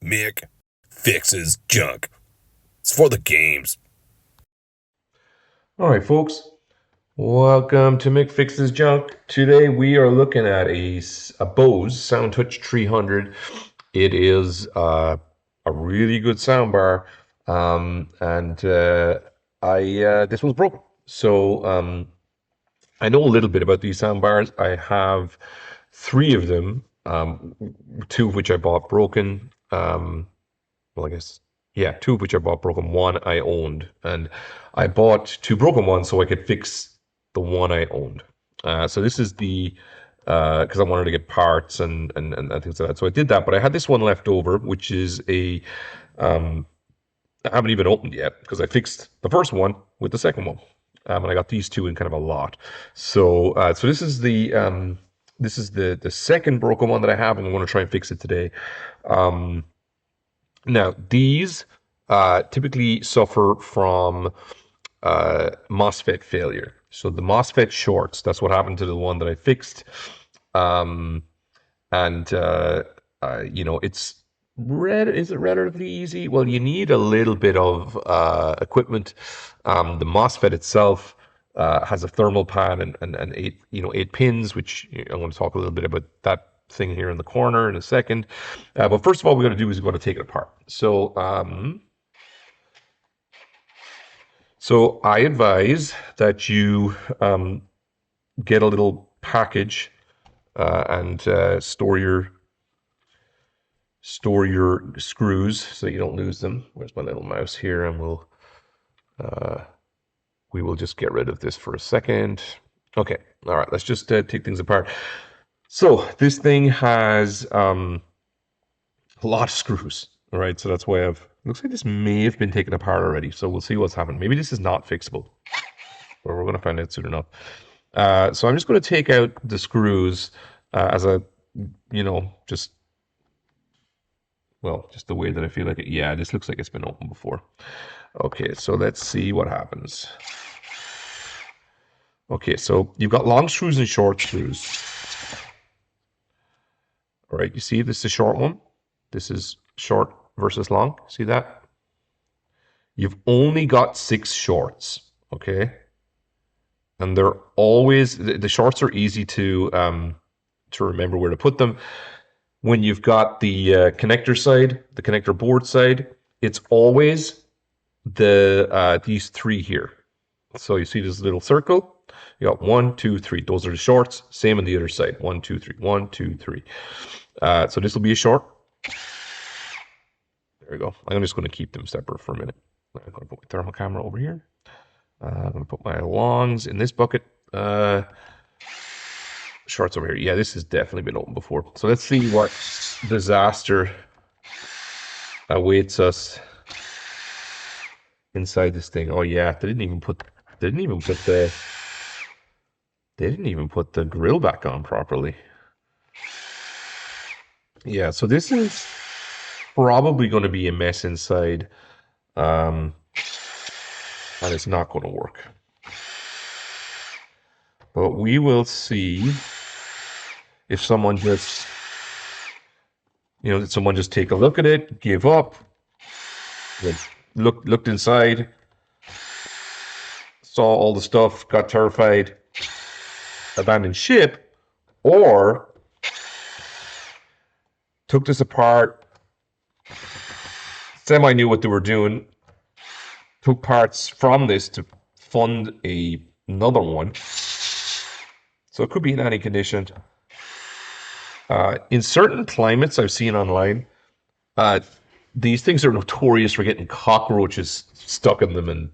Mick fixes junk. It's for the games. All right, folks. Welcome to Mick Fixes Junk. Today we are looking at a Bose SoundTouch 300. It is a really good soundbar, and this one's broken. So I know a little bit about these soundbars. I have three of them, two of which I bought broken. Well, I guess, yeah, two of which I bought broken. One I owned, and I bought two broken ones so I could fix the one I owned. So this is the because I wanted to get parts and things like that. So I did that, but I had this one left over, which is a I haven't even opened yet because I fixed the first one with the second one, and I got these two in kind of a lot. So this is the second broken one that I have, and I'm going to try and fix it today. Now, these typically suffer from Mosfet failure. So the Mosfet shorts, that's what happened to the one that I fixed. And is it relatively easy? Well, you need a little bit of equipment. The Mosfet itself has a thermal pad and eight pins, which I'm going to talk a little bit about that thing here in the corner in a second. But first of all, we're going to do is we're going to take it apart. So I advise that you get a little package and store your screws so you don't lose them. Where's my little mouse here? And we will just get rid of this for a second. Okay, all right. Let's just take things apart. So this thing has a lot of screws. All right, so that's why looks like this may have been taken apart already. So we'll see what's happened. Maybe this is not fixable, but we're going to find out soon enough. So I'm just going to take out the screws as just the way that I feel like it. Yeah, this looks like it's been opened before. Okay, so let's see what happens. Okay, so you've got long screws and short screws. All right, you see this is a short one. This is short versus long. See that? You've only got 6 shorts, okay? And they're always, the shorts are easy to remember where to put them. When you've got the connector side, the connector board side, it's always these 3 here. So you see this little circle? You got 1, 2, 3. Those are the shorts. Same on the other side. 1, 2, 3. 1, 2, 3. So this will be a short. There we go. I'm just going to keep them separate for a minute. I'm going to put my thermal camera over here. I'm going to put my longs in this bucket. Shorts over here. Yeah, this has definitely been opened before. So let's see what disaster awaits us inside this thing. Oh yeah, they didn't even put the grill back on properly. Yeah, so this is probably going to be a mess inside, and it's not going to work. But we will see if someone just, did someone just take a look at it, give up, looked inside, saw all the stuff, got terrified, abandoned ship, or took this apart, semi knew what they were doing, took parts from this to fund another one. So it could be in any condition. In certain climates I've seen online, these things are notorious for getting cockroaches stuck in them, and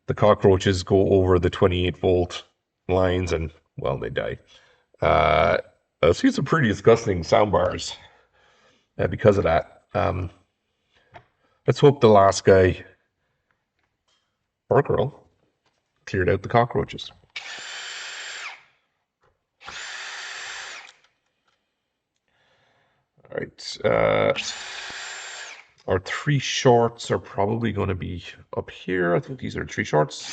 the cockroaches go over the 28-volt lines and, well, they die. I've seen some pretty disgusting soundbars because of that. Let's hope the last guy or girl cleared out the cockroaches. All right. Our 3 shorts are probably going to be up here. I think these are 3 shorts.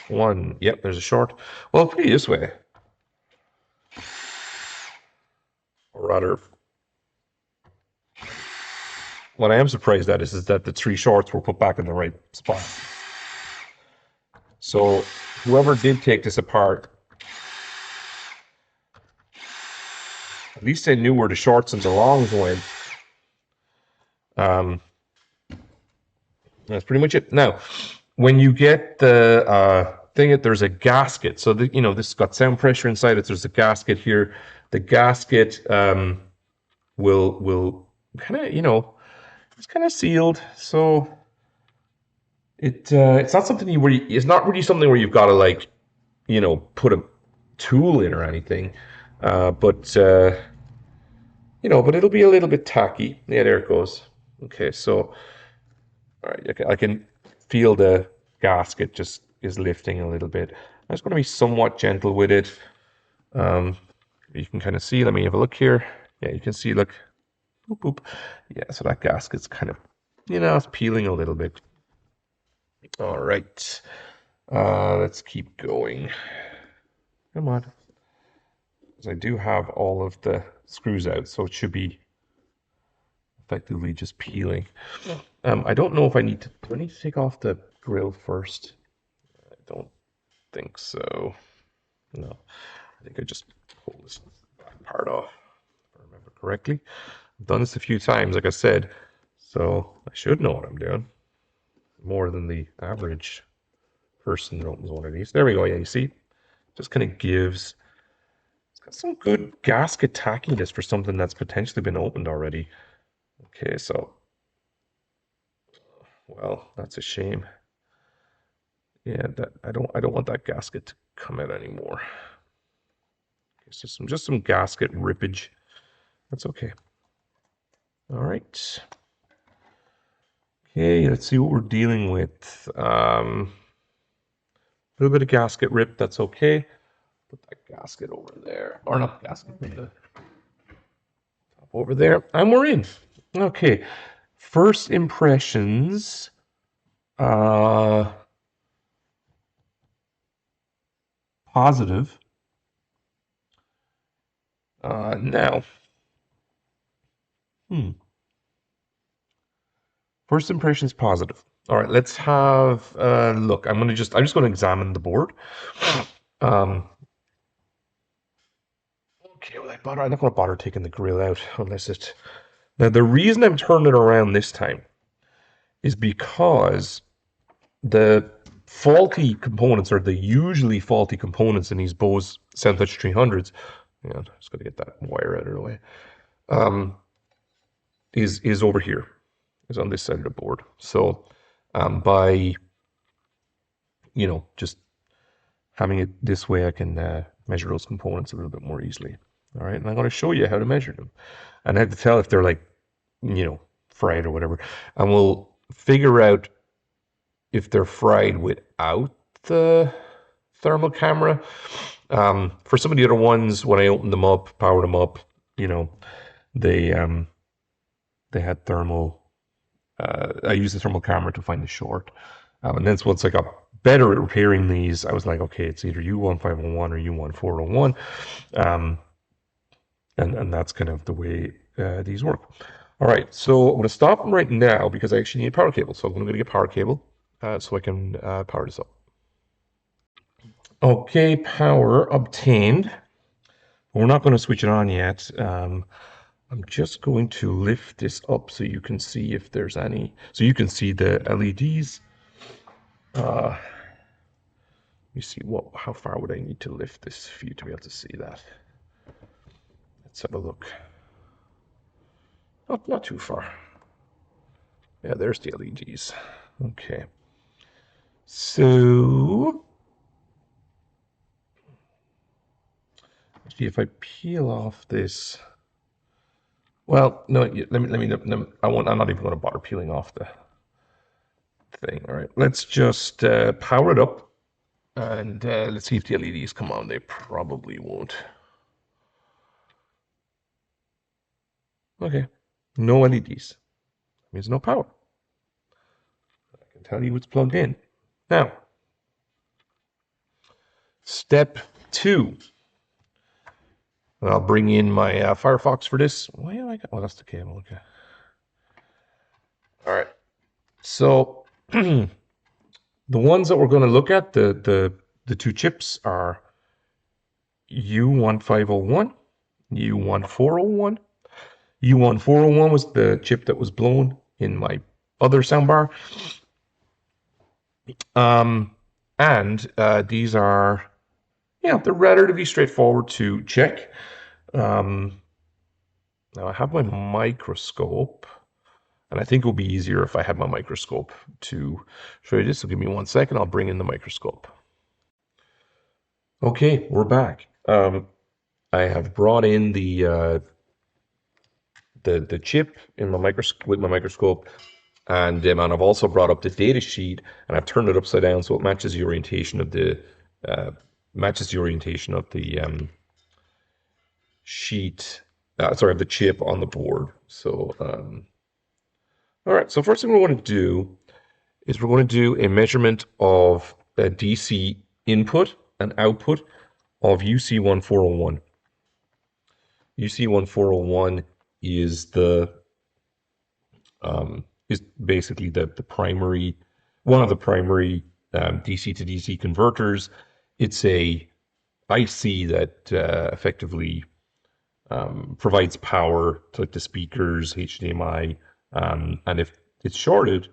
1. Yep, there's a short. Well, put it this way. Or rather, what I am surprised at is that the 3 shorts were put back in the right spot. So whoever did take this apart, at least they knew where the shorts and the longs went. That's pretty much it. Now, when you get the thing, there's a gasket. So you know, this has got sound pressure inside it. There's a gasket here. The gasket will kind of, you know, it's kind of sealed. So it's not something it's not really something where you've got to, like, you know, put a tool in or anything. But you know, but it'll be a little bit tacky. Yeah, there it goes. Okay, so all right, I can feel the gasket just is lifting a little bit. I'm just going to be somewhat gentle with it. You can kind of see, let me have a look here. Yeah, you can see, look, boop, boop. Yeah, so that gasket's kind of, you know, it's peeling a little bit. All right, let's keep going. Come on. Because I do have all of the screws out, so it should be effectively just peeling. I don't know if I need to, do I need to take off the grill first? I don't think so. No, I think I just pull this back part off, if I remember correctly. I've done this a few times, like I said, so I should know what I'm doing. More than the average person that opens one of these. There we go, yeah, you see? Just kind of gives, it's got some good gasket tackiness for something that's potentially been opened already. Okay, so, well, that's a shame. Yeah, that I don't want that gasket to come out anymore. Okay, so just some gasket rippage. That's okay. All right. Okay, let's see what we're dealing with. A little bit of gasket rip, that's okay. Put that gasket over there. Or not gasket, put the top over there. And we're in. Okay. First impressions. Positive. Now. First impressions positive. All right, let's have a look. I'm just going to examine the board. Okay, well, I'm not going to bother taking the grill out unless it. Now, the reason I'm turning it around this time is because the faulty components, or the usually faulty components in these Bose SoundTouch 300s, yeah, I'm just going to get that wire out of the way, is over here, is on this side of the board. So by, you know, just having it this way, I can measure those components a little bit more easily. All right, and I'm going to show you how to measure them. And I have to tell if they're, like, you know, fried or whatever. And we'll figure out if they're fried without the thermal camera. For some of the other ones, when I opened them up, powered them up, you know, they had thermal. I used the thermal camera to find the short. And then once I got better at repairing these, I was like, okay, it's either U1501 or U1401. And that's kind of the way these work. All right, so I'm going to stop them right now because I actually need a power cable. So I'm going to get a power cable so I can power this up. Okay, power obtained. We're not going to switch it on yet. I'm just going to lift this up so you can see if there's any. So you can see the LEDs. Let me see, how far would I need to lift this for you to be able to see that? Let's have a look. Not too far. Yeah, there's the LEDs. Okay. So actually, if I peel off this, well, no, let me. I'm not even going to bother peeling off the thing. All right, let's just power it up, and let's see if the LEDs come on. They probably won't. Okay, no LEDs. Means no power. I can tell you it's plugged in. Now, step 2. And I'll bring in my Firefox for this. Why am I? Oh, that's the cable. Okay. All right. So the ones that we're going to look at, the two chips are U1501, U1401. U1401 was the chip that was blown in my other soundbar. And these are, yeah, they're relatively straightforward to check. Now I have my microscope, and I think it will be easier if I had my microscope to show you this. So give me 1 second. I'll bring in the microscope. Okay, we're back. I have brought in the chip in my with my microscope, and I've also brought up the data sheet, and I've turned it upside down so it matches the orientation of the sheet. Sorry, of the chip on the board. So, all right. So first thing we want to do is we're going to do a measurement of a DC input and output of UC1401. UC1401 is is basically the primary, one of the primary DC to DC converters. It's a IC that effectively provides power to like the speakers, HDMI, and if it's shorted,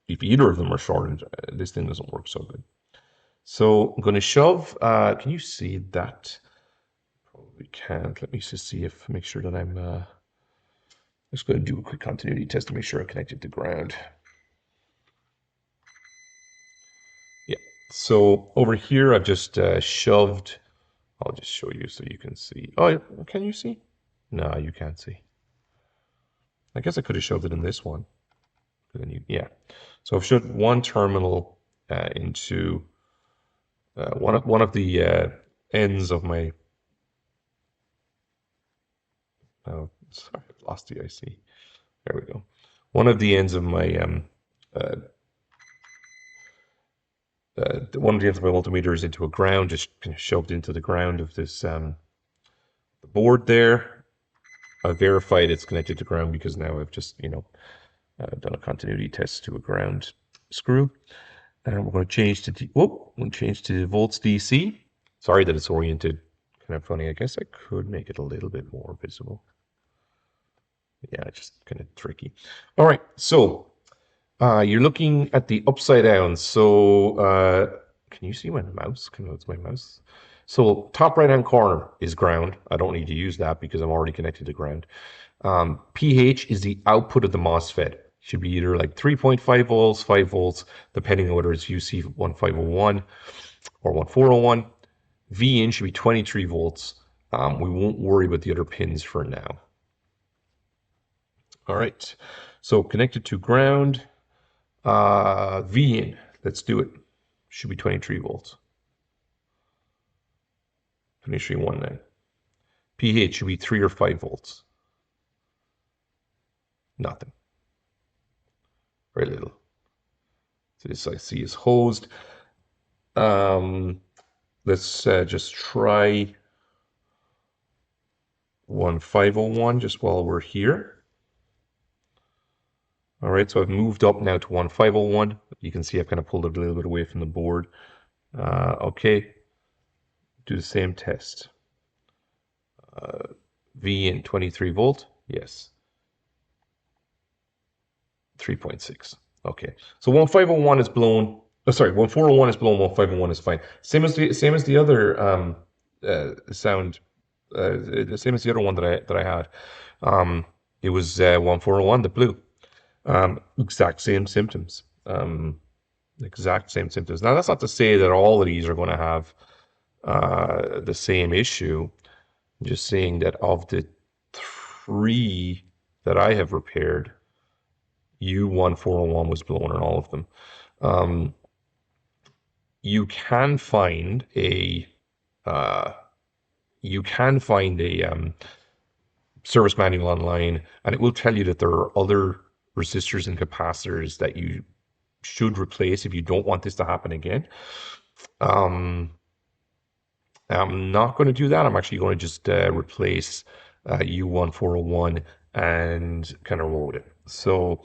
if either of them are shorted, this thing doesn't work so good. So I'm going to shove. Can you see that? Probably can't. Let me just see if make sure that I'm. Just going to do a quick continuity test to make sure I'm connected to ground. Yeah. So over here, I've just shoved. I'll just show you so you can see. Oh, can you see? No, you can't see. I guess I could have shoved it in this one. Then yeah. So I've shoved one terminal into one of the ends of my. Oh, sorry, I lost the IC. There we go. One of the ends of my one of the ends of my multimeter is into a ground, just kind of shoved into the ground of this the board there. I've verified it's connected to ground because now I've just done a continuity test to a ground screw, and we're going to change to volts DC. Sorry that it's oriented kind of funny. I guess I could make it a little bit more visible. Yeah, it's just kind of tricky. All right, so you're looking at the upside down. So can you see my mouse? It's my mouse. So top right hand corner is ground. I don't need to use that because I'm already connected to ground. pH is the output of the Mosfet. Should be either like 3.5 volts, 5 volts, depending on whether it's UC1501 or 1401. V in should be 23 volts. We won't worry about the other pins for now. All right, so connected to ground. V in, let's do it. Should be 23 volts. 23.19. pH should be 3 or 5 volts. Nothing. Very little. So this IC is hosed. Let's just try 1501 just while we're here. All right, so I've moved up now to 1501. You can see I've kind of pulled it a little bit away from the board. Okay, do the same test. V in 23 volt, yes. 3.6. Okay, so 1501 is blown. Oh, sorry, 1401 is blown. 1501 is fine. Same as the other sound. The same as the other one that I had. It was 1401 that blew. Exact same symptoms. Exact same symptoms. Now, that's not to say that all of these are going to have the same issue. I'm just saying that of the 3 that I have repaired, U1401 was blown on all of them. You can find a service manual online, and it will tell you that there are other resistors and capacitors that you should replace if you don't want this to happen again. I'm not going to do that. I'm actually going to just replace U1401 and kind of roll it. So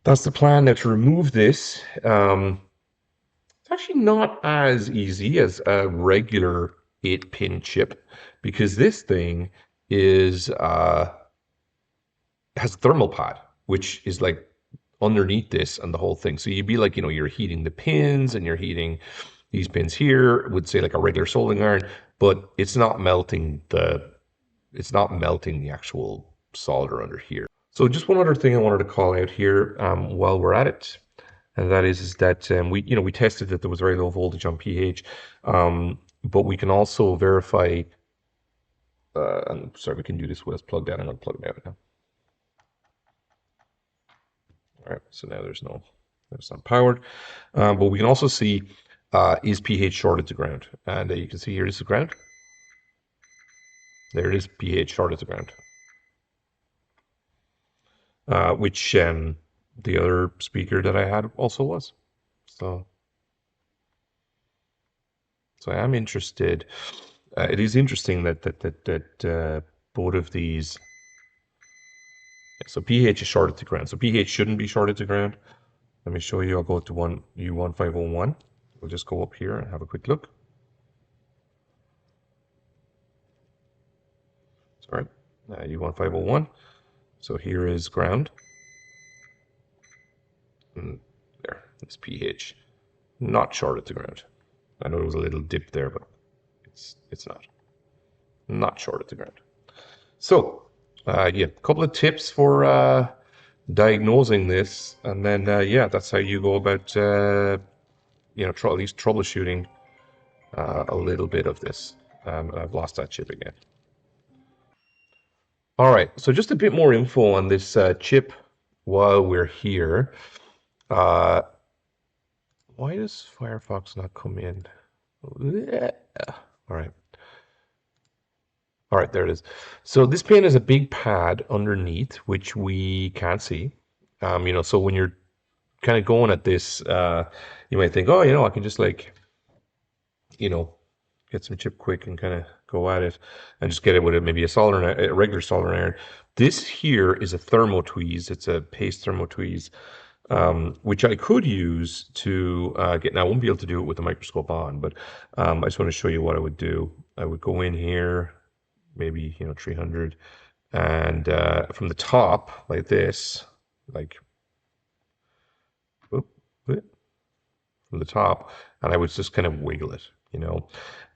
that's the plan. Now to remove this, it's actually not as easy as a regular 8-pin chip, because this thing is has a thermal pad, which is like underneath this and the whole thing. So you'd be like, you're heating the pins and you're heating these pins here with, say, like a regular soldering iron, but it's not melting the actual solder under here. So just one other thing I wanted to call out here while we're at it, and that is that we tested that there was very low voltage on pH, but we can also verify. I'm sorry, we can do this with us plugged in. I'm going to plug it out now. All right, so now there's not powered, but we can also see is pH shorted to ground, and you can see here this is ground. There it is, pH shorted to ground, which the other speaker that I had also was. So I am interested. It is interesting that both of these. So pH is shorted to ground. So pH shouldn't be shorted to ground. Let me show you. I'll go to U1501. We'll just go up here and have a quick look. Sorry, U1501. So here is ground. And there, it's pH. Not shorted to ground. I know there was a little dip there, but it's not shorted to ground. So yeah, a couple of tips for diagnosing this, and then yeah, that's how you go about at least troubleshooting a little bit of this. I've lost that chip again. All right, so just a bit more info on this chip while we're here. Why does Firefox not come in? All right. All right, there it is. So this pin is a big pad underneath, which we can't see. So when you're kind of going at this, you might think, oh, I can just like, get some chip quick and kind of go at it and just get it with maybe a regular soldering iron. This here is a thermo tweeze. It's a paste thermo tweeze, which I could use to get. Now I won't be able to do it with the microscope on, but I just want to show you what I would do. I would go in here, maybe 300, and from the top like this, like from the top, and I would just kind of wiggle it,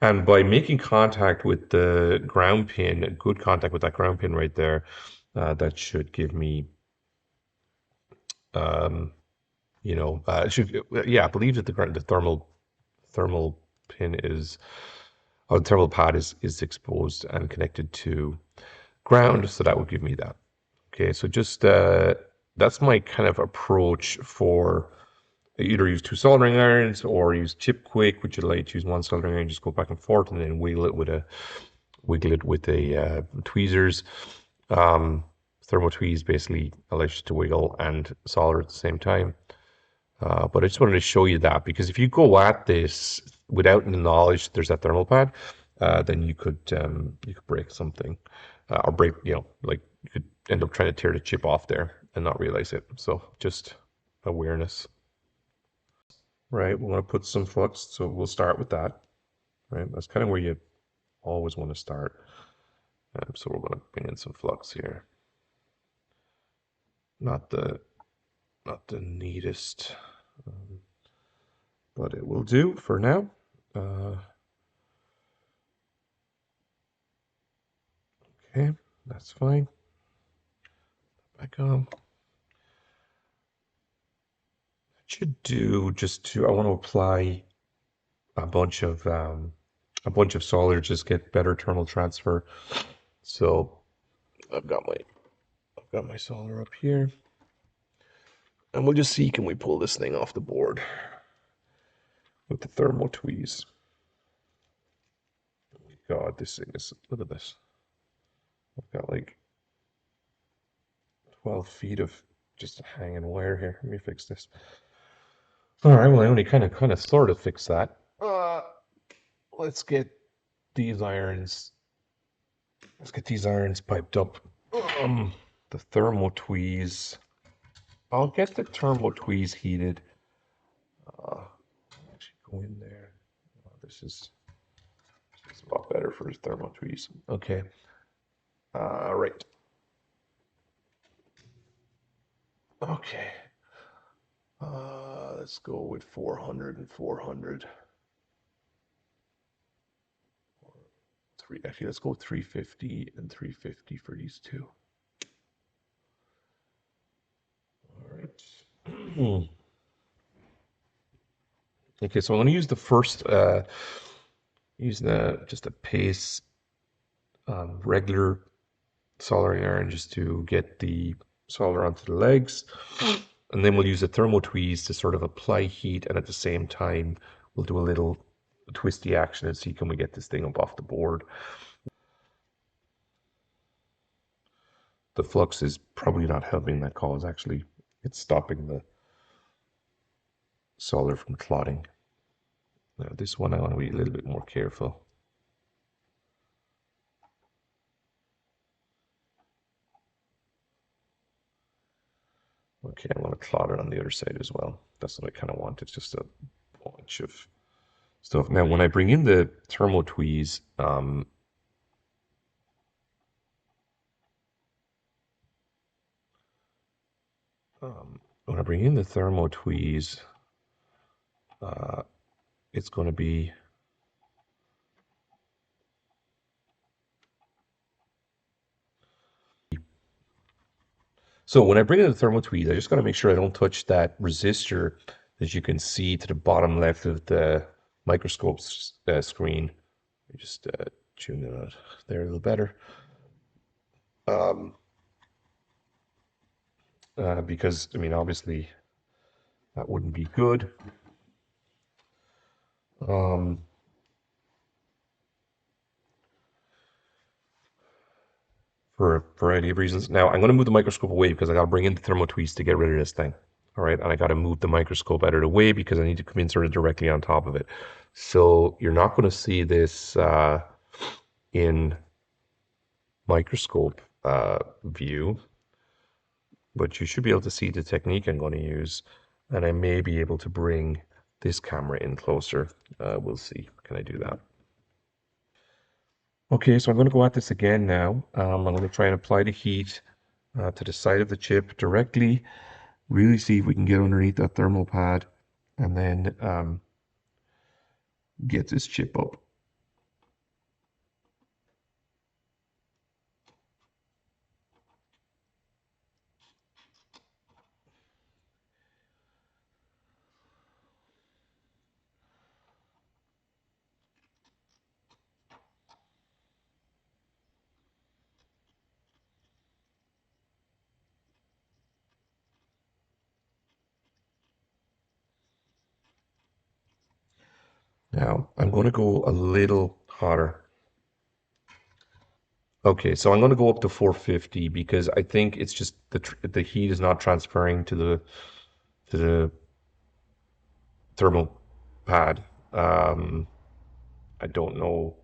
and by making contact with the ground pin, good contact with that ground pin right there, that should give me it should, yeah, I believe that the thermal pin is, or the thermal pad is exposed and connected to ground, so that would give me that. Okay, so just that's my kind of approach for either use 2 soldering irons or use chip quick, which allow you to use 1 soldering iron, just go back and forth, and then wiggle it with a tweezers. Thermo tweeze basically allows you to wiggle and solder at the same time. But I just wanted to show you that, because if you go at this without the knowledge there's that thermal pad, then you could break something, or break, like you could end up trying to tear the chip off there and not realize it. So just awareness. Right, we want to put some flux, so we'll start with that. Right, that's kind of where you always want to start. So we're going to bring in some flux here. Not the neatest, but it will do for now. Okay, that's fine. Back on. Should do just to, I want to apply a bunch of solder, just get better thermal transfer. So I've got my solder up here, and we'll just see, can we pull this thing off the board with the thermal tweeze. God, this thing is, look at this. I've got like 12 feet of just hanging wire here. Let me fix this. All right, well, I only kind of sort of fix that. Let's get these irons. Let's get these irons piped up. The thermal tweeze. I'll get the thermal tweeze heated. Actually go in there. Oh, this is a lot better for his thermal tweeze. Okay. Right. Okay. Let's go with 400 and 400. Actually, let's go 350 and 350 for these two. All right. Okay, so I'm going to use the first, just a paste regular soldering iron just to get the solder onto the legs. And then we'll use a thermal tweeze to sort of apply heat, and at the same time, we'll do a little twisty action and see can we get this thing up off the board. The flux is probably not helping that cause, actually. It's stopping the solder from clotting. Now this one I want to be a little bit more careful. Okay, I'm going to clot it on the other side as well. That's what I kind of want. It's just a bunch of stuff. Now, when I bring in the thermal tweeze, it's going to be so when I bring in the thermal tweeze, I just got to make sure I don't touch that resistor that you can see to the bottom left of the microscope screen. Let me just tune it out there a little better. Because, I mean, obviously that wouldn't be good. For a variety of reasons. Now, I'm going to move the microscope away because I got to bring in the thermal tweeze to get rid of this thing. All right, and I got to move the microscope out of the way because I need to come in sort of directly on top of it. So you're not going to see this in microscope view, but you should be able to see the technique I'm going to use, and I may be able to bring this camera in closer. We'll see. Can I do that? Okay, so I'm going to go at this again now. I'm going to try and apply the heat to the side of the chip directly. Really see if we can get underneath that thermal pad and then get this chip up. Now, I'm going to go a little hotter. Okay, so I'm going to go up to 450 because I think it's just the heat is not transferring to the thermal pad. I don't know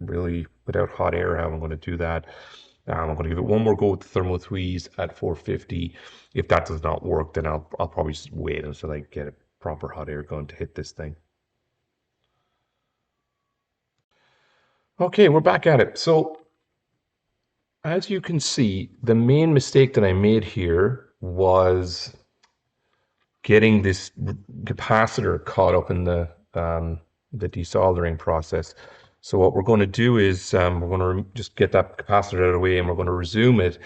really without hot air how I'm going to do that. I'm going to give it one more go with the thermal tweeze at 450. If that does not work, then I'll probably just wait until I get a proper hot air gun to hit this thing. Okay, we're back at it. So as you can see, the main mistake that I made here was getting this capacitor caught up in the desoldering process. So what we're going to do is we're going to just get that capacitor out of the way and we're going to resume it.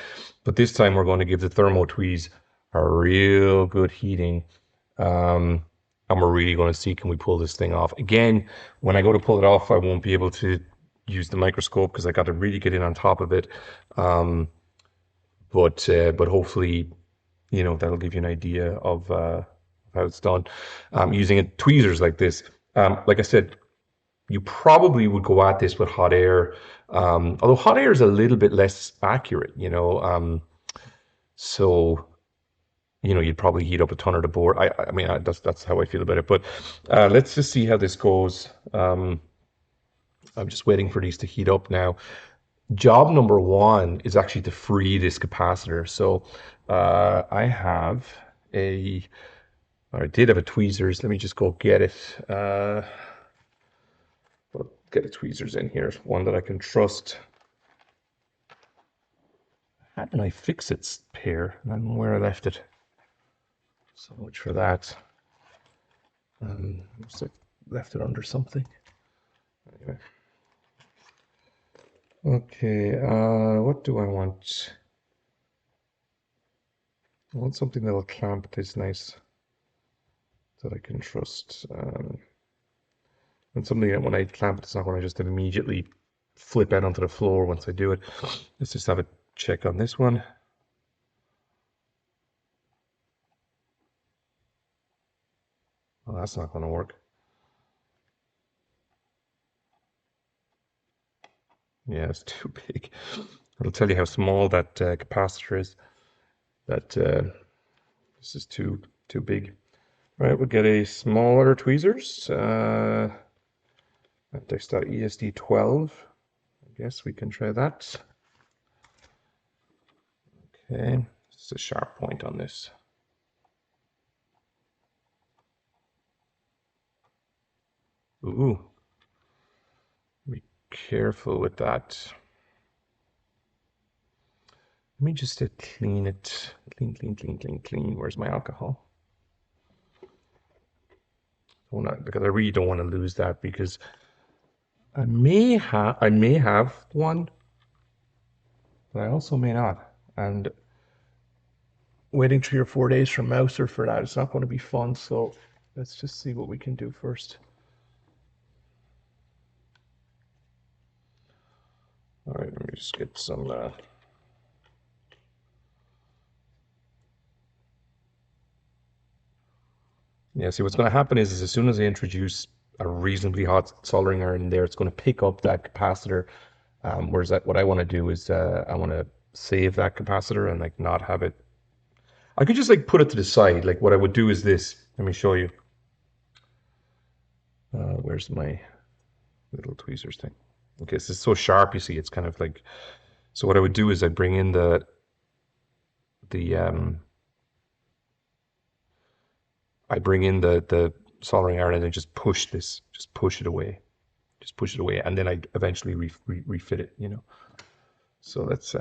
But this time we're going to give the thermal tweeze a real good heating. And we're really going to see, can we pull this thing off? Again, when I go to pull it off, I won't be able to use the microscope because I got to really get in on top of it. But hopefully, you know, that'll give you an idea of how it's done. Using tweezers like this. Like I said, you probably would go at this with hot air, although hot air is a little bit less accurate, you know. So, you know, you'd probably heat up a ton of the board. I mean, that's how I feel about it. But let's just see how this goes. I'm just waiting for these to heat up now. job number one is actually to free this capacitor. So I have a, or I did have a tweezers. Let me just go get it. I'll get a tweezers in here, one that I can trust. How did I fix its pair? I don't know where I left it. So much for that. Looks like I left it under something. Anyway. Okay, what do I want? I want something that'll clamp this nice, that I can trust. And something that when I clamp it, it's not going to just immediately flip out onto the floor once I do it. Let's just have a check on this one. Well, that's not going to work. Yeah, it's too big. It'll tell you how small that capacitor is. That this is too big. All right, we'll get a smaller tweezers. ESD12. I guess we can try that. Okay, it's a sharp point on this. Ooh, be careful with that. Let me just clean it. Clean. Where's my alcohol? Because I really don't want to lose that, because I may have one, but I also may not. And waiting 3 or 4 days from Mouser for that, it's not going to be fun. So let's just see what we can do first. All right, let me just get some. Yeah, see what's going to happen is as soon as I introduce a reasonably hot soldering iron in there, it's going to pick up that capacitor. Whereas what I want to do is I want to save that capacitor and like not have it. I could just like put it to the side. Like what I would do is this. Let me show you. Where's my little tweezers thing? Okay, this is so sharp. You see, it's kind of like. So what I would do is I bring in the I bring in the soldering iron and then just push this, just push it away, and then I eventually refit it. You know. So let's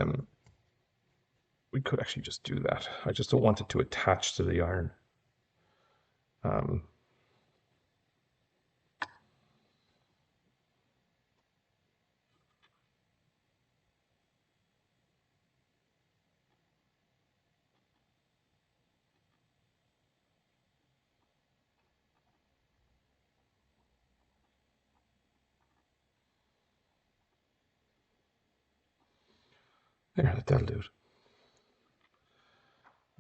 we could actually just do that. I just don't want it to attach to the iron. There, that'll do it.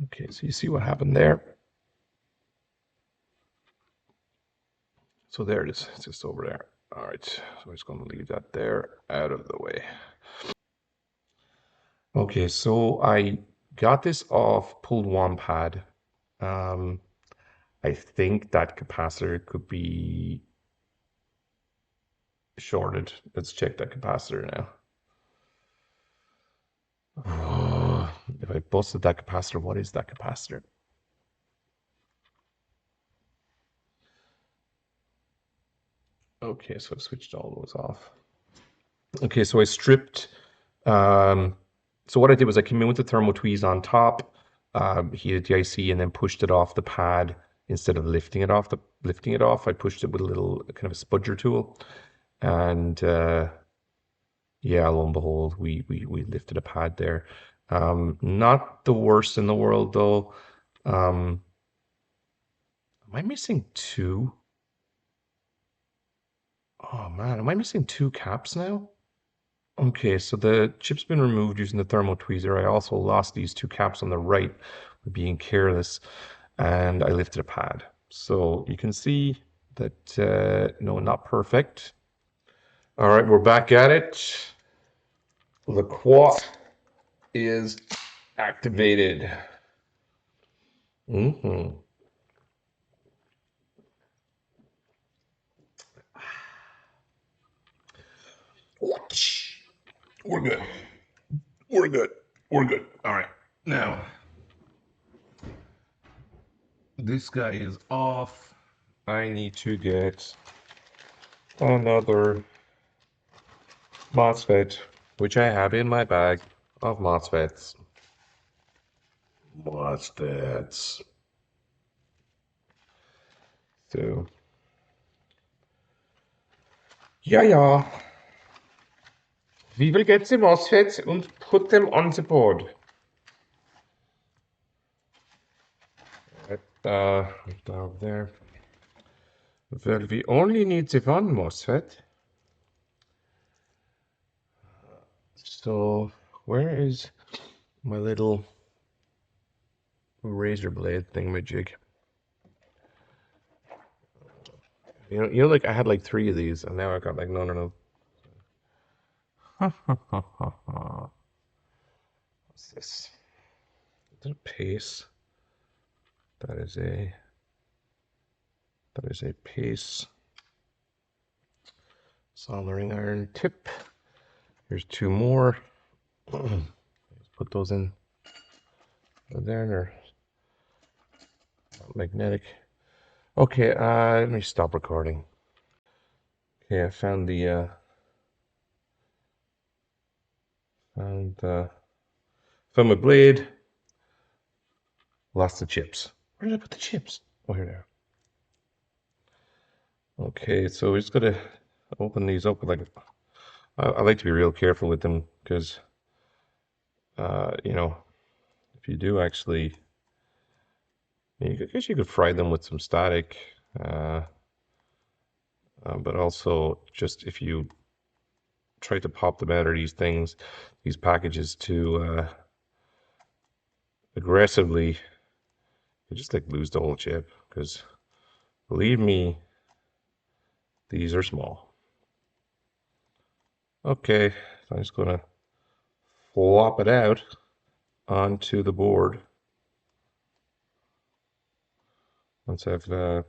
Okay, so you see what happened there? So there it is, it's just over there. All right, so I'm just going to leave that there out of the way. Okay, so I got this off pulled one pad. I think that capacitor could be shorted. Let's check that capacitor now. Oh, if I busted that capacitor, what is that capacitor? Okay, so I've switched all those off. Okay, so I stripped. So what I did was I came in with the thermal tweeze on top, heated the IC, and then pushed it off the pad instead of lifting it off. I pushed it with a little kind of a spudger tool, and yeah, lo and behold, we lifted a pad there. Not the worst in the world though. Am I missing two? Oh man, am I missing two caps now? Okay, so the chip's been removed using the thermal tweezer. I also lost these two caps on the right by being careless, and I lifted a pad. So you can see that, no, not perfect. All right, we're back at it. The quad is activated. Mm-hmm. We're good. We're good. We're good. All right. Now, this guy is off. I need to get another Mosfet, which I have in my bag of Mosfets. Mosfets. So, ja. We will get the Mosfets and put them on the board. Down there. Well, we only need the one MOSFET. So, where is my little razor blade thingamajig? You know, like I had like 3 of these, and now I got like none of them. What's this? Is that a pace? That is a pace soldering iron tip. Here's 2 more. Let's put those in there. They're magnetic. Okay, let me stop recording. Okay, I found the found my blade. Lost the chips. Where did I put the chips? Oh, here they are. Okay, so we're just gonna open these up with like. I like to be real careful with them because, you know, if you do actually, I guess you could fry them with some static, but also just if you try to pop them out of these things, these packages too aggressively, you just like lose the whole chip because believe me, these are small. Okay, so I'm just gonna flop it out onto the board once I've got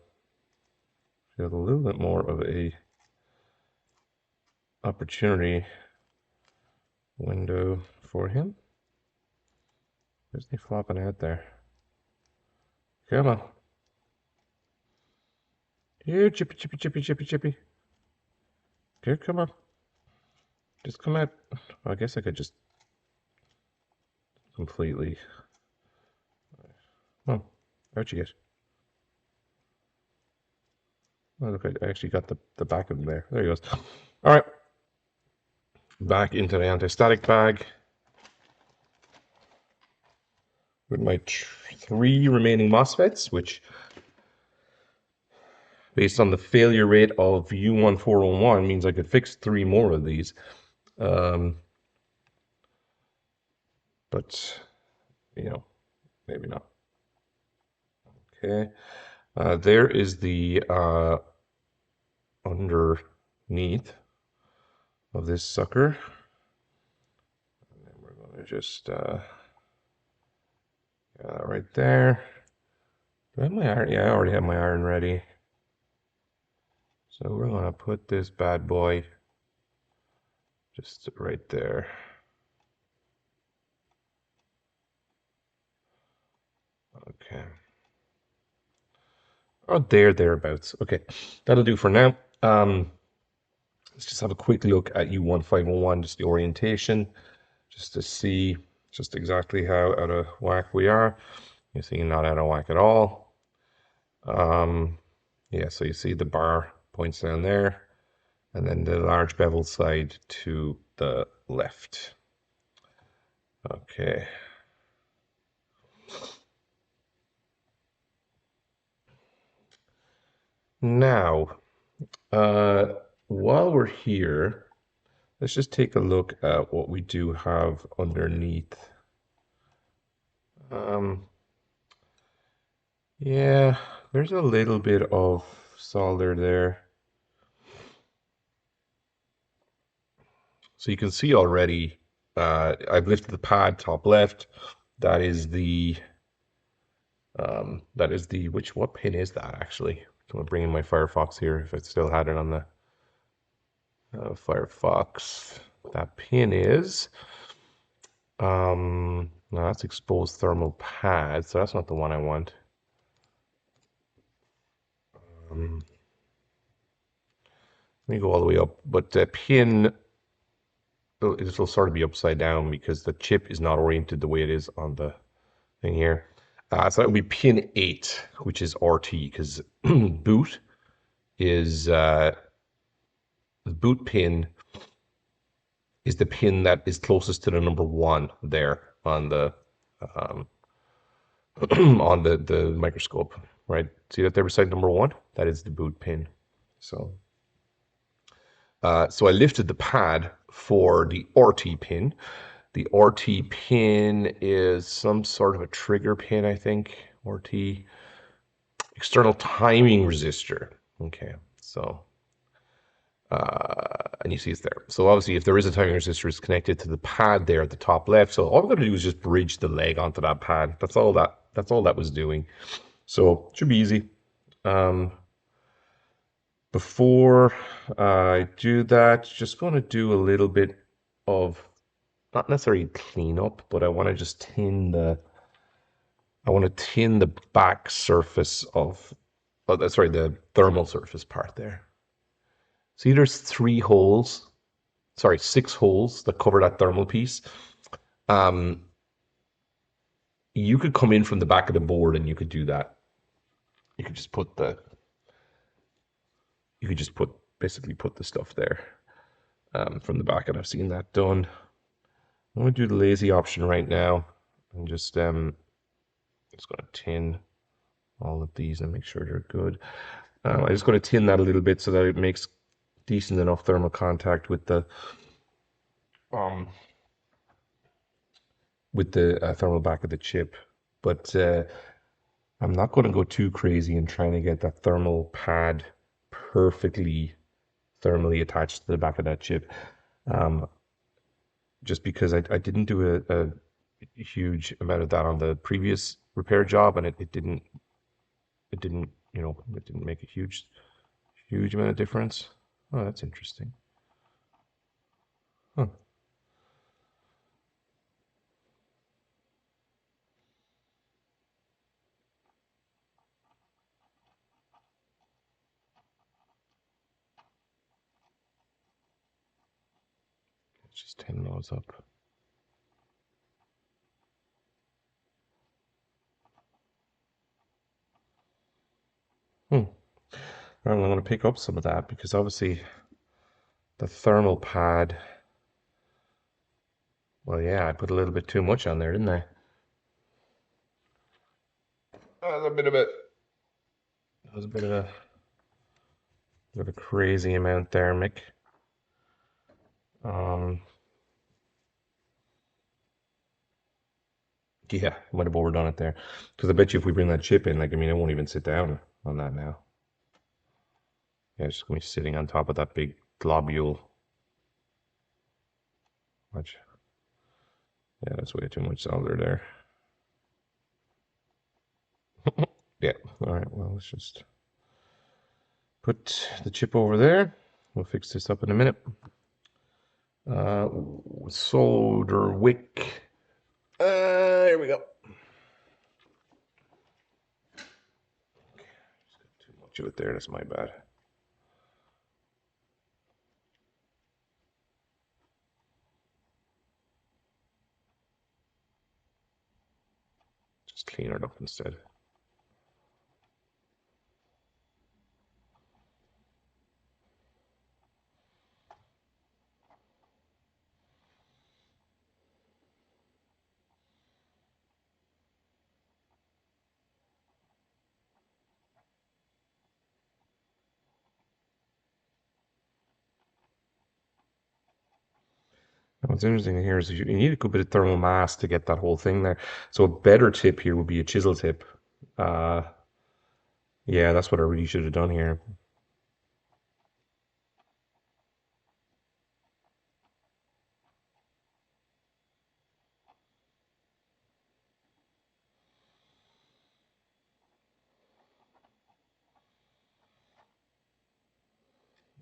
a little bit more of a opportunity window for him. Where's he flopping out there? Come on. You chippy. Here, come on. Just come out. I guess I could just completely. Oh, out you get. Oh, look, I actually got the back of him there. There he goes. All right. Back into the anti-static bag with my 3 remaining Mosfets, which, based on the failure rate of U1401, means I could fix 3 more of these. But, you know, maybe not. Okay. There is the underneath of this sucker. And then we're going to just right there. Do I have my iron? Yeah, I already have my iron ready. So we're going to put this bad boy just right there. Okay. Oh, thereabouts. Okay, that'll do for now. Let's just have a quick look at U1501, just the orientation, just to see just exactly how out of whack we are. You see, not out of whack at all. Yeah, so you see the bar points down there, and then the large bevel side to the left. Okay. Now, while we're here, let's just take a look at what we do have underneath. Yeah, there's a little bit of solder there. So you can see already, I've lifted the pad top left. That is the, what pin is that actually? I'm gonna bring in my Firefox here if I still had it on the Firefox. that pin is. No, that's exposed thermal pad, so that's not the one I want. Let me go all the way up, but the pin, it'll sort of be upside down because the chip is not oriented the way it is on the thing here. So that would be pin 8, which is RT, because boot is the boot pin is the pin that is closest to the number 1 there on the um, on the microscope, right? See that there beside number 1? That is the boot pin. So so I lifted the pad for the RT pin. The RT pin is some sort of a trigger pin, I think. RT external timing resistor. Okay, so and you see it's there. So obviously, if there is a timing resistor, it's connected to the pad there at the top left. So all I'm going to do is just bridge the leg onto that pad. That's all that was doing. So it should be easy. Before I do that, just going to do a little bit of not necessarily cleanup, but I want to just tin the back surface of sorry, the thermal surface part there. See, there's 6 holes that cover that thermal piece. You could come in from the back of the board and you could do that. You could just basically put the stuff there from the back, and I've seen that done. I'm going to do the lazy option right now. I'm just going to tin all of these and make sure they're good. I'm just going to tin that a little bit so that it makes decent enough thermal contact with the thermal back of the chip. But I'm not going to go too crazy in trying to get that thermal pad perfectly thermally attached to the back of that chip. Just because I didn't do a huge amount of that on the previous repair job, and it didn't make a huge amount of difference. Oh, that's interesting. Huh. Let's just tin those up. I'm going to pick up some of that because obviously the thermal pad, well, yeah, I put a little bit too much on there, didn't I? That was a bit of a crazy amount there, Mick. Yeah, I might have overdone it there. Because I bet you if we bring that chip in, like, I mean, it won't even sit down on that now. Yeah, it's just going to be sitting on top of that big globule. Watch. Yeah, that's way too much solder there. Yeah, all right, well, let's just put the chip over there. We'll fix this up in a minute. Solder wick. Here we go. Just got too much of it there, that's my bad. Just clean it up instead. What's interesting here is you need a good bit of thermal mass to get that whole thing there. So a better tip here would be a chisel tip. Yeah, that's what I really should have done here.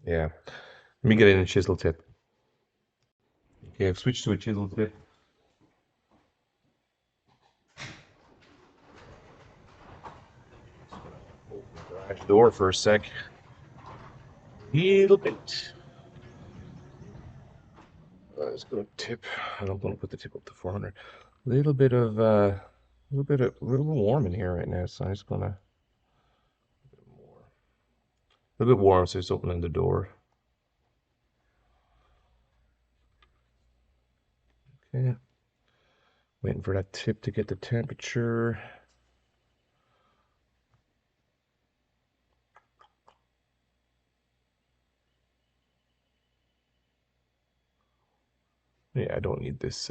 Yeah. Let me get in a chisel tip. Okay, I've switched to a chisel tip. Open the garage door for a sec. Little bit. It's gonna tip. I don't want to put the tip up to 400. A little bit warm in here right now, so I'm just gonna a little bit warm, so it's opening the door. Okay. Waiting for that tip to get the temperature. Yeah, I don't need this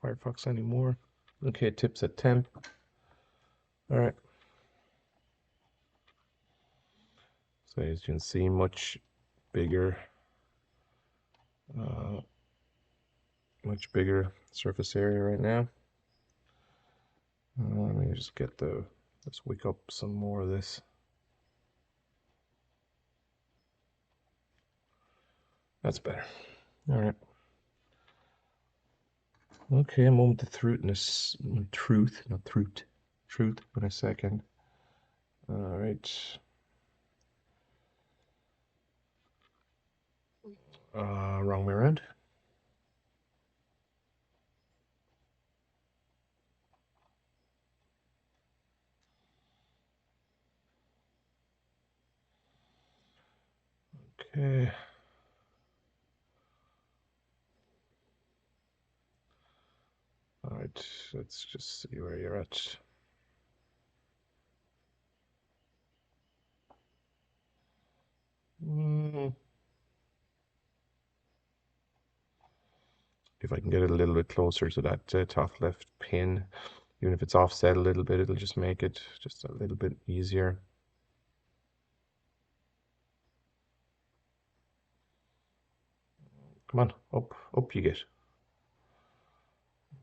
Firefox anymore. Okay, tip's at 10. All right. So as you can see, much bigger, much bigger surface area right now. Let me just let's wake up some more of this. That's better. All right. Okay, a moment of truthness, truth in a second. All right. Wrong way around. Okay. All right, let's just see where you're at. If I can get it a little bit closer to that top left pin, even if it's offset a little bit, it'll just make it just a little bit easier. Come on, up you get.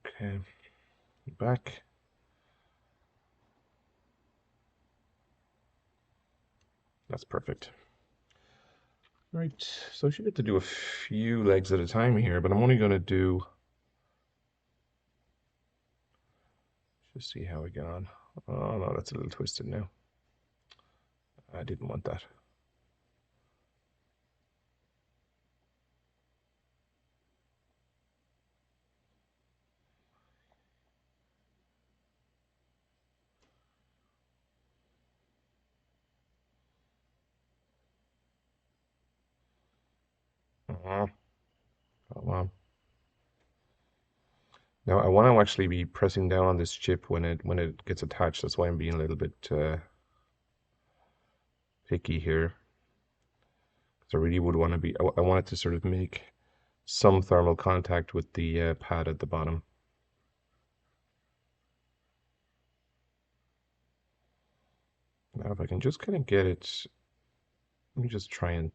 Okay, back. That's perfect. Right, so I should get to do a few legs at a time here, but I'm only going to do, just see how we get on. Oh no, that's a little twisted now. I didn't want that. Come on. Now I want to actually be pressing down on this chip when it gets attached. That's why I'm being a little bit picky here. So I really would want to be. I want it to sort of make some thermal contact with the pad at the bottom. Now if I can just kind of get it, let me just try and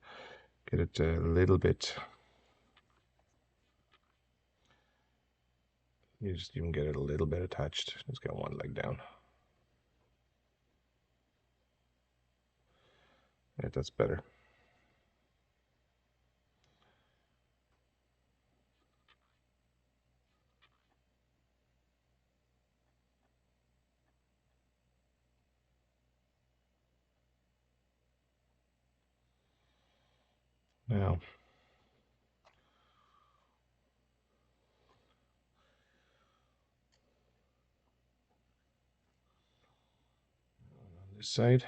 get it a little bit. You just even get it a little bit attached. Just get one leg down. Yeah, that's better. Now, on this side.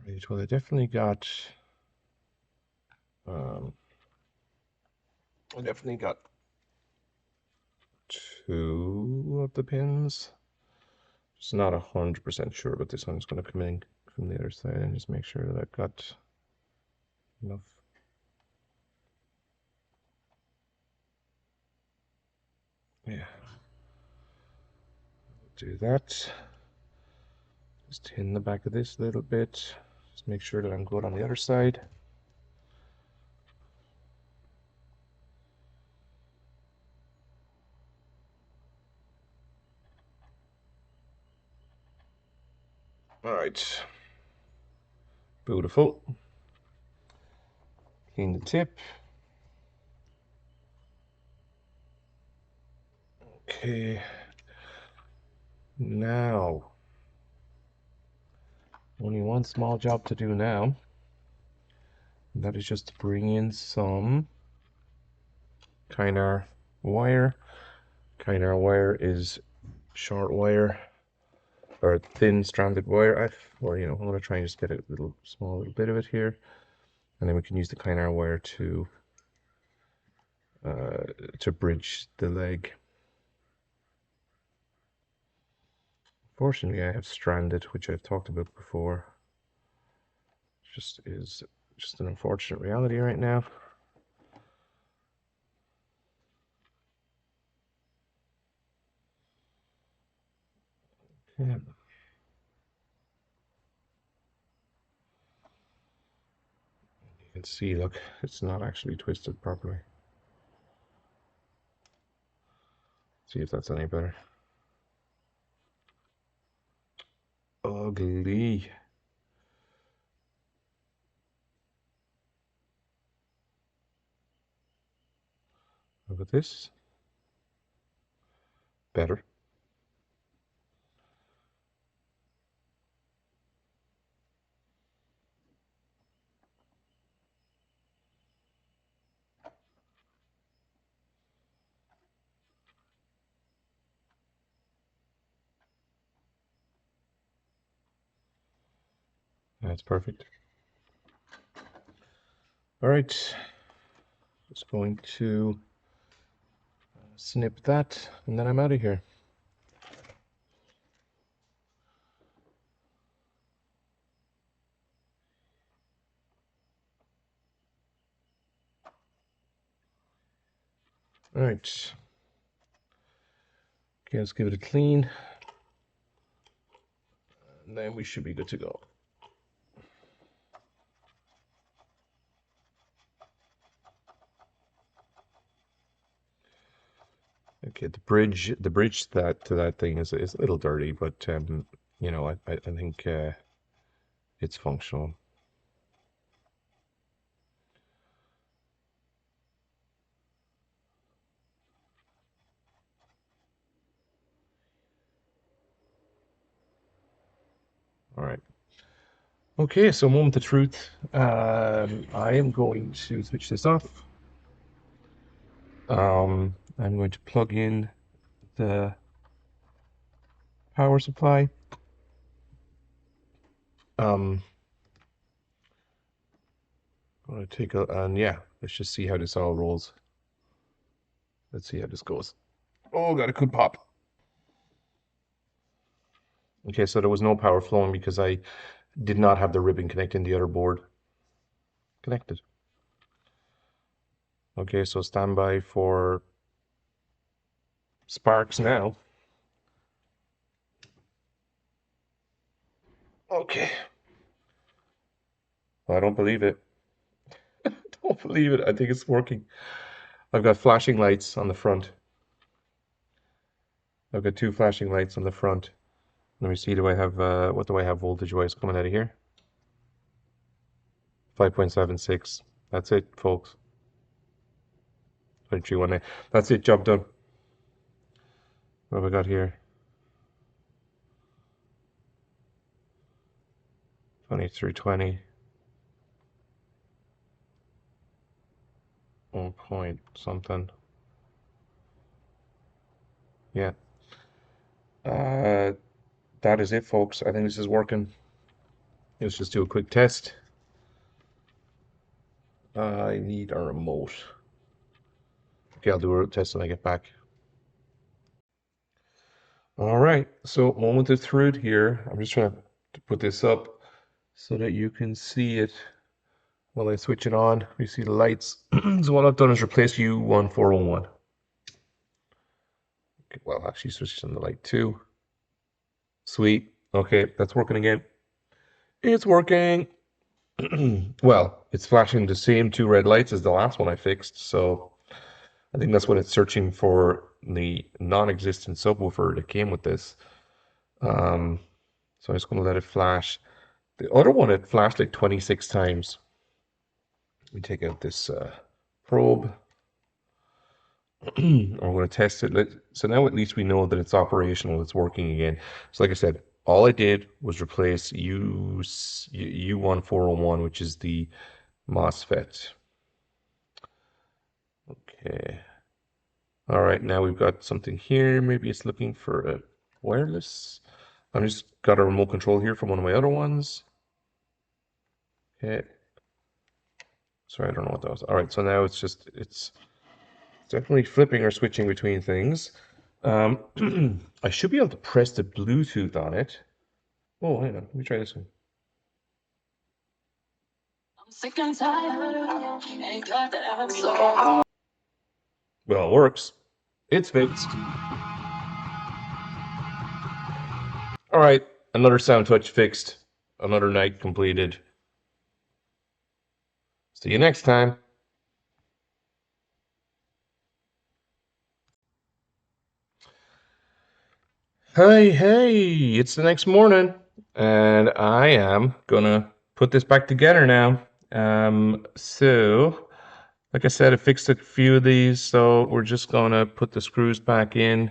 Right, well, I definitely got two of the pins. Just not 100% sure, but this one's going to come in from the other side and just make sure that I've got enough. Yeah. Do that. Just tin the back of this a little bit. Just make sure that I'm good on the other side. All right. Beautiful. Clean the tip. Okay. Now, only one small job to do now. And that is just to bring in some Kynar wire. Kynar wire is short wire or thin stranded wire. Or I'm gonna try and just get a small little bit of it here, and then we can use the Kynar wire to bridge the leg. Fortunately, I have stranded, which I've talked about before. Is just an unfortunate reality right now. Yeah. You can see, look, it's not actually twisted properly. See if that's any better. Ugly. How about this? Better. That's perfect. All right. Just going to snip that, and then I'm out of here. All right. Okay, let's give it a clean, and then we should be good to go. Okay, the bridge that to that thing is a little dirty, but I think it's functional. All right. Okay, so moment of truth. I am going to switch this off. I'm going to plug in the power supply. I'm going to take and yeah, let's just see how this all rolls. Let's see how this goes. Oh, got a good pop. Okay, so there was no power flowing because I did not have the ribbon connecting the other board. Connected. Okay, so stand by for sparks now. Okay. I don't believe it. Don't believe it. I think it's working. I've got flashing lights on the front. I've got two flashing lights on the front. Let me see, do I have, what do I have voltage-wise coming out of here? 5.76. That's it, folks. 2319. That's it, job done. What have we got here? 2320. 1 point something. Yeah. That is it, folks. I think this is working. Let's just do a quick test. I need a remote. Okay, I'll do a test when I get back. All right, so moment of truth here. I'm just trying to put this up so that you can see it while I switch it on. You see the lights. So what I've done is replace U1401. Okay, well, actually switch on the light too. Sweet. Okay, that's working again. It's working. Well, it's flashing the same two red lights as the last one I fixed, so I think that's what it's searching for, the non-existent subwoofer that came with this. So I'm just going to let it flash. The other one, it flashed like 26 times. Let me take out this probe. I'm going to test it. So now at least we know that it's operational, it's working again. So like I said, all I did was replace U1401, which is the Mosfet. Okay. All right, now we've got something here. Maybe it's looking for a wireless. I've just got a remote control here from one of my other ones. Okay. Sorry, I don't know what that was. All right, so now it's definitely flipping or switching between things. I should be able to press the Bluetooth on it. Oh, hang on. Let me try this one. I'm sick and tired. Ain't glad that I'm so... Well, it works. It's fixed. All right, another SoundTouch fixed. Another night completed. See you next time. Hey, it's the next morning, and I am gonna put this back together now. So, like I said, I fixed a few of these, so we're just gonna put the screws back in.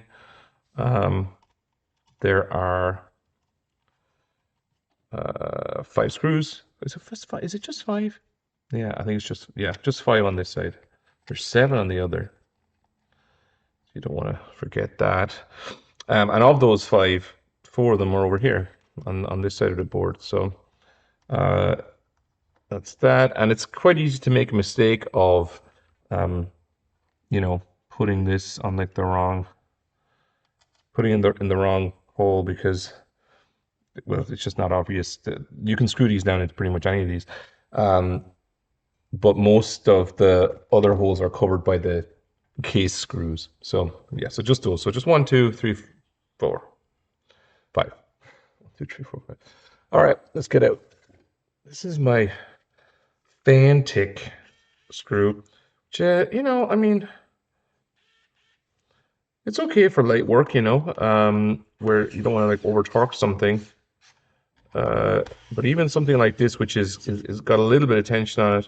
There are 5 screws. Is it just 5? Is it just 5? Yeah, I think it's just 5 on this side. There's 7 on the other. You don't want to forget that. And of those 5, 4 of them are over here on this side of the board. So that's that. And it's quite easy to make a mistake of, you know, putting this on like the wrong, putting in the wrong hole because, well, it's just not obvious. You can screw these down into pretty much any of these. But most of the other holes are covered by the case screws. So yeah, so just those. So just 1, 2, 3, 4, 5. 1, 2, 3, 4, 5. All right, let's get out. This is my fan tick screw, which, you know, I mean, it's okay for light work, you know, where you don't want to like over torque something. But even something like this, which is got a little bit of tension on it.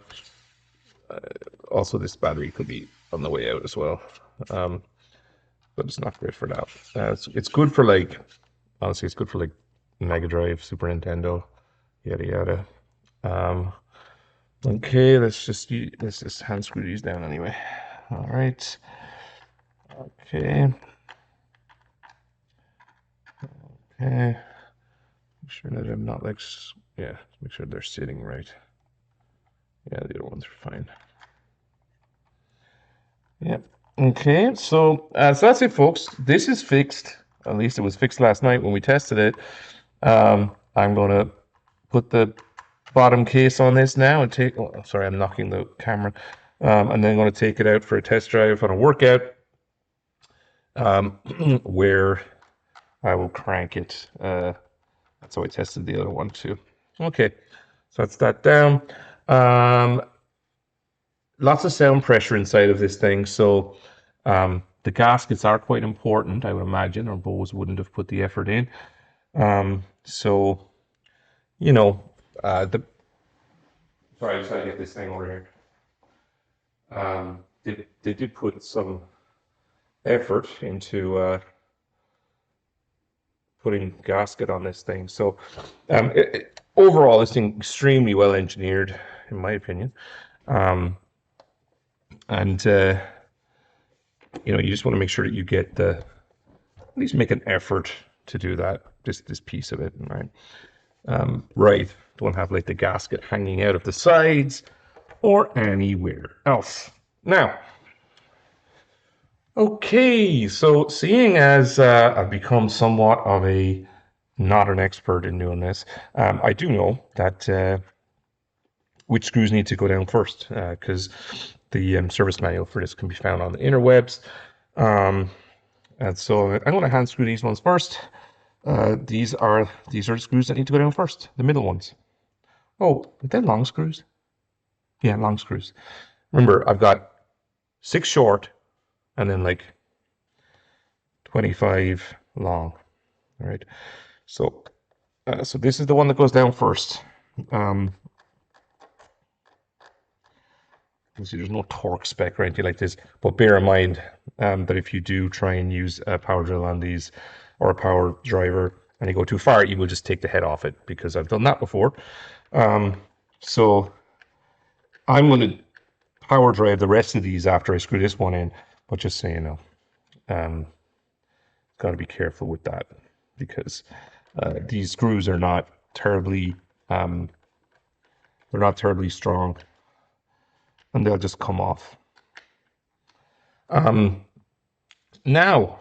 Also, this battery could be on the way out as well, but it's not great for that. It's good for like, honestly, it's good for like Mega Drive, Super Nintendo, yada yada. Okay, let's just hand screw these down anyway. All right. Okay. Okay. Make sure that I'm not like, yeah, make sure they're sitting right. Yeah, the other ones are fine. Yep. Okay, so that's it, folks. This is fixed. At least it was fixed last night when we tested it. I'm going to put the bottom case on this now and take... Oh, sorry, I'm knocking the camera. And then I'm going to take it out for a test drive on a workout where I will crank it. That's how I tested the other one too. Okay, so that's that down. Lots of sound pressure inside of this thing, so the gaskets are quite important, I would imagine, or Bose wouldn't have put the effort in. So, you know, sorry, I just gotta get this thing over here. They did put some effort into putting gasket on this thing. So, overall, this thing extremely well engineered, in my opinion. And you know, you just want to make sure that you get at least make an effort to do that. This piece of it, right? Right. Don't have like the gasket hanging out of the sides or anywhere else. Now, okay. So seeing as I've become somewhat of not an expert in doing this, I do know that which screws need to go down first because the service manual for this can be found on the interwebs. And so I'm going to hand screw these ones first. These are the screws that need to go down first, the middle ones. Oh, are they long screws? Yeah, long screws. Remember, I've got 6 short and then like 25 long. All right. So So this is the one that goes down first. See, there's no torque spec or anything like this, but bear in mind that if you do try and use a power drill on these or a power driver and you go too far, you will just take the head off it, because I've done that before. So I'm going to power drive the rest of these after I screw this one in, but just so you know, got to be careful with that, because these screws are not terribly strong, and they'll just come off. Now,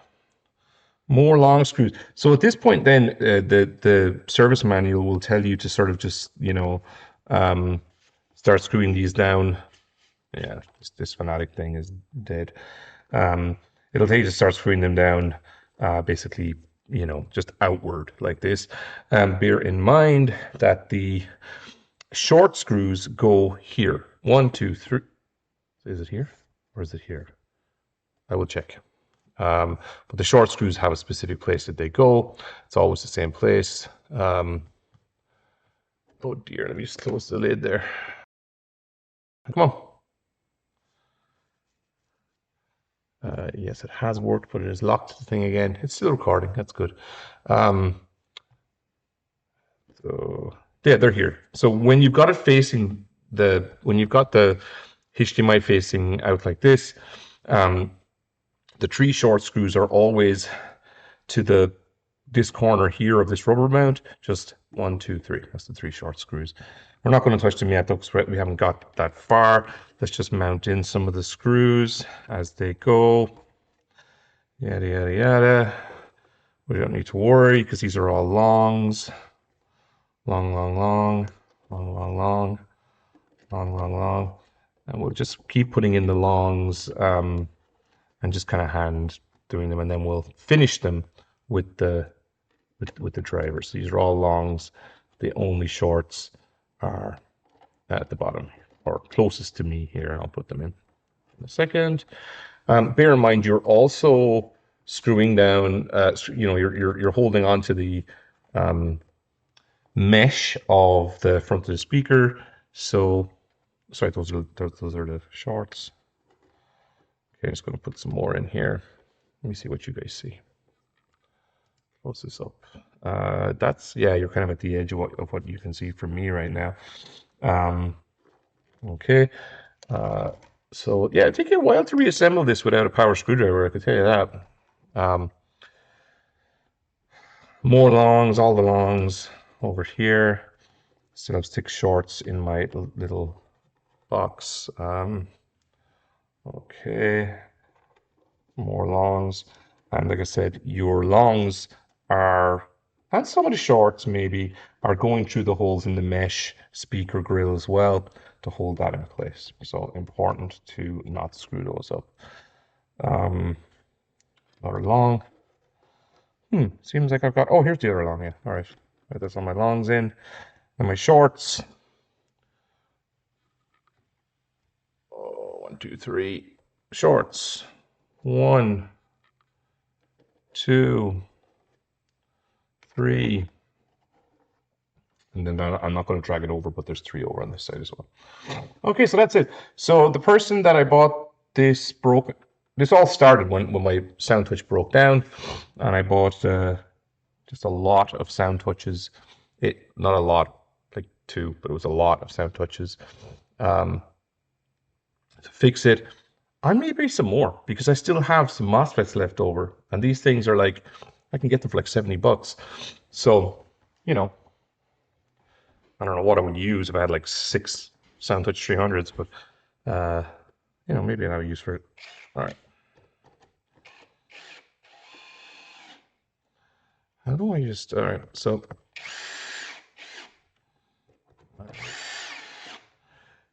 more long screws. So at this point, then the service manual will tell you to sort of just, you know, start screwing these down. Yeah, this fanatic thing is dead. It'll tell you to start screwing them down, basically, you know, just outward like this. Bear in mind that the short screws go here. 1, 2, 3. Is it here or is it here? I will check. But the short screws have a specific place that they go. It's always the same place. Oh dear, let me just close the lid there. Come on. Yes, it has worked, but it has locked the thing again. It's still recording. That's good. So yeah, they're here. So when you've got it facing when you've got the HDMI facing out like this, the 3 short screws are always to this corner here of this rubber mount. Just 1, 2, 3. That's the 3 short screws. We're not going to touch them yet, though, because we haven't got that far. Let's just mount in some of the screws as they go. Yada, yada, yada. We don't need to worry, because these are all longs. Long, long, long. Long, long, long. Long, long, long. And we'll just keep putting in the longs, and just kind of hand doing them, and then we'll finish them with the drivers. So these are all longs. The only shorts are at the bottom, or closest to me here, and I'll put them in a second. Bear in mind, you're also screwing down. You know, you're holding onto the mesh of the front of the speaker. So, sorry, those are the shorts. Okay, I'm just going to put some more in here. Let me see what you guys see. Close this up. That's, yeah, you're kind of at the edge of what you can see from me right now. Okay. So yeah, it takes a while to reassemble this without a power screwdriver, I could tell you that. More longs, all the longs over here. Still have 6 shorts in my little box. Okay. More longs. And like I said, your longs are, and some of the shorts maybe, are going through the holes in the mesh speaker grill as well to hold that in place. So important to not screw those up. Another long. Seems like I've got, oh, here's the other long, yeah. All right. Right, that's all my longs in. And my shorts. Oh, 1, 2, 3. Shorts. 1, 2, 3. And then I'm not going to drag it over, but there's 3 over on this side as well. Okay, so that's it. So the person that I bought this broke. This all started when my SoundTouch broke down, and I bought just a lot of SoundTouches. Not a lot, like 2, but it was a lot of SoundTouches to fix it. And maybe some more, because I still have some Mosfets left over, and these things are like, I can get them for like $70. So, you know, I don't know what I would use if I had like 6 SoundTouch 300s, but you know, maybe I have a use for it. All right. How do I just, all right, so.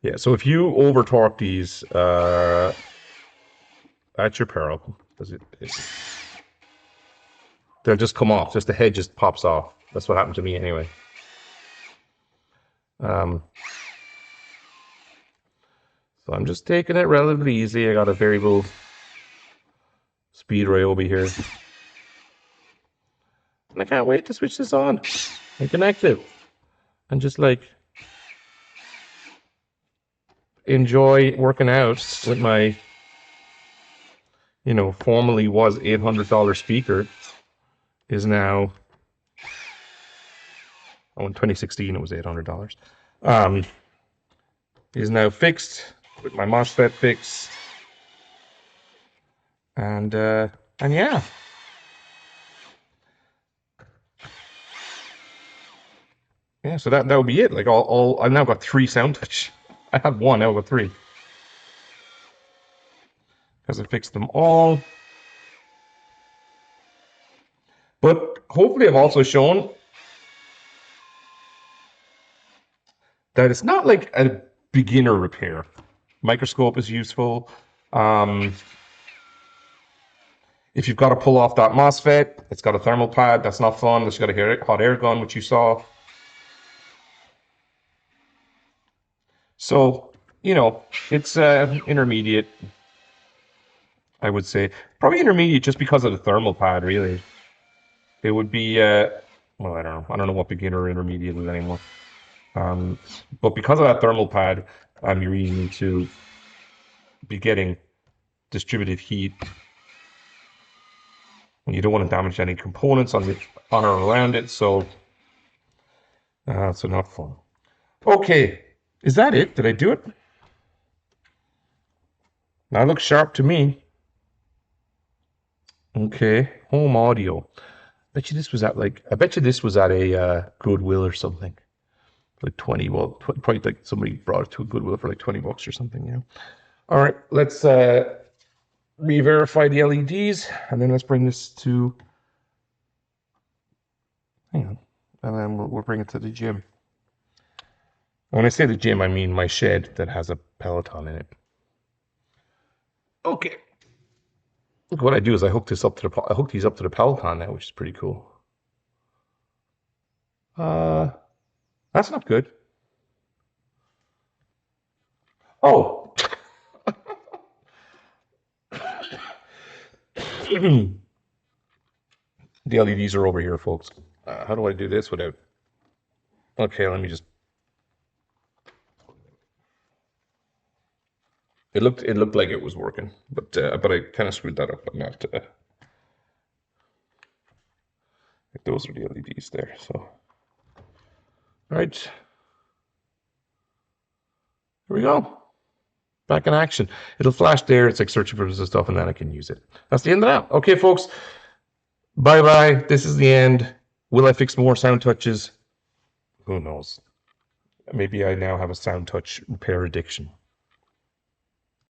Yeah, so if you over torque these, at your peril, they'll just come off. Just the head just pops off. That's what happened to me anyway. So I'm just taking it relatively easy. I got a variable speed right over here. And I can't wait to switch this on. and connect it, and just like enjoy working out with my, formerly was $800 speaker, is now, in 2016 it was $800. Is now fixed with my Mosfet fix, and yeah. Yeah, so that would be it. Like all I've now got 3 SoundTouch. I had 1, now I've got 3. Because I fixed them all. But hopefully I've also shown that it's not like a beginner repair. Microscope is useful. If you've got to pull off that Mosfet, it's got a thermal pad. That's not fun. It's got a hot air gun, which you saw. So, it's intermediate, I would say. Probably intermediate just because of the thermal pad, really. It would be, well, I don't know. I don't know what beginner or intermediate is anymore. But because of that thermal pad, you really need to be getting distributed heat. And you don't want to damage any components on or around it, so not fun. Okay, is that it? Did I do it? That looks sharp to me. Okay, home audio. I bet you this was at a Goodwill or something. Like 20, well, probably like somebody brought it to a Goodwill for like $20 or something, All right, let's re-verify the LEDs, and then let's bring this to, hang on, and then we'll bring it to the gym. When I say the gym, I mean my shed that has a Peloton in it. Okay. Look, what I do is I hook these up to the Peloton now, which is pretty cool. That's not good. Oh. The LEDs are over here, folks. How do I do this without? Okay, let me just. It looked like it was working, but I kind of screwed that up. But not. Those are the LEDs there. So, all right. Here we go. Back in action. It'll flash there. It's like searching for this stuff, and then I can use it. That's the end of that. Okay, folks. Bye-bye. This is the end. Will I fix more SoundTouches? Who knows? Maybe I now have a SoundTouch repair addiction.